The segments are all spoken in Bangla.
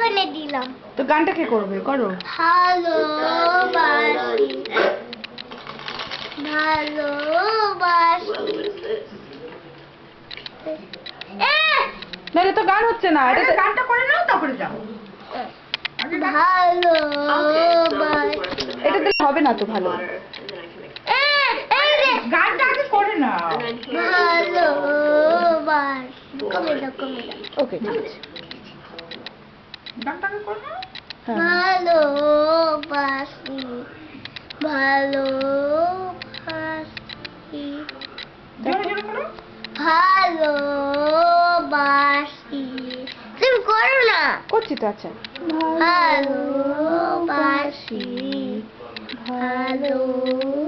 ওখানে দিলাম। তো গানটা কে করবে? করো। ভালোবাসি ভালোবাসি। নাহলে তো গান হচ্ছে না। এটা গানটা করে নাও তারপরে যাও। ভালোবাসি। এটা দিলে হবে না তো ভালো। গানটা আগে করে নাও। ভালোবাসি। কমে দাও কমে দাও। ওকে ঠিক আছে। গানটা আগে করে নাও। হ্যাঁ ভালোবাসি ভালোবাসি জোরে জোরে করো। ভালোবাসি। তুমি করো না। করছি তো। আচ্ছা। ভালোবাসি ভালোবাসি।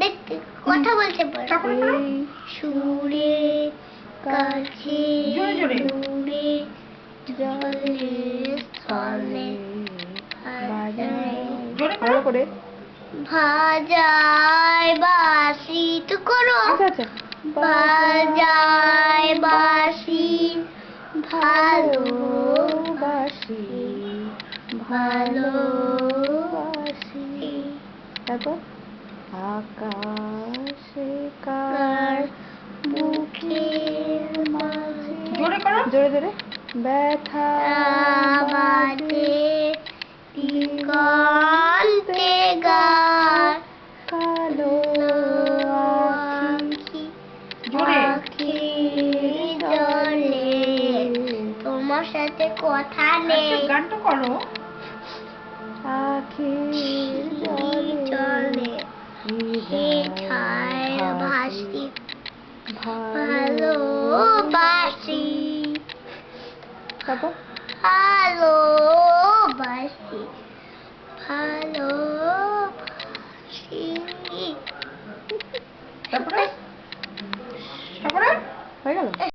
দেখতে কথা বলতে পারো। তারপরে করো। সুরে কাছে জোরে জোরে। দূরে জলে স্থলে জোরে ভালো করো। করে। ভাজায় বাসি। তো করো। আচ্ছা আচ্ছা। ভাজায় বাসি ভালোবাসি ভালোবাসি। তারপর আকাশে কার বুকের মাঝে জোরে করো। জোরে জোরে। ব্যথা বাজে দিগন্তে গায় কালো আখি জোরে। আখি জলে। তোমার সাথে কথা নেই। আচ্ছা, গানটা করো। আখির জলে জলে হে ছায় ভাসি ভালোবাসি। ভালোবাসি তারপর ভালোবাসি ভালোবাসি। তারপরে তারপরে হয়ে গেল।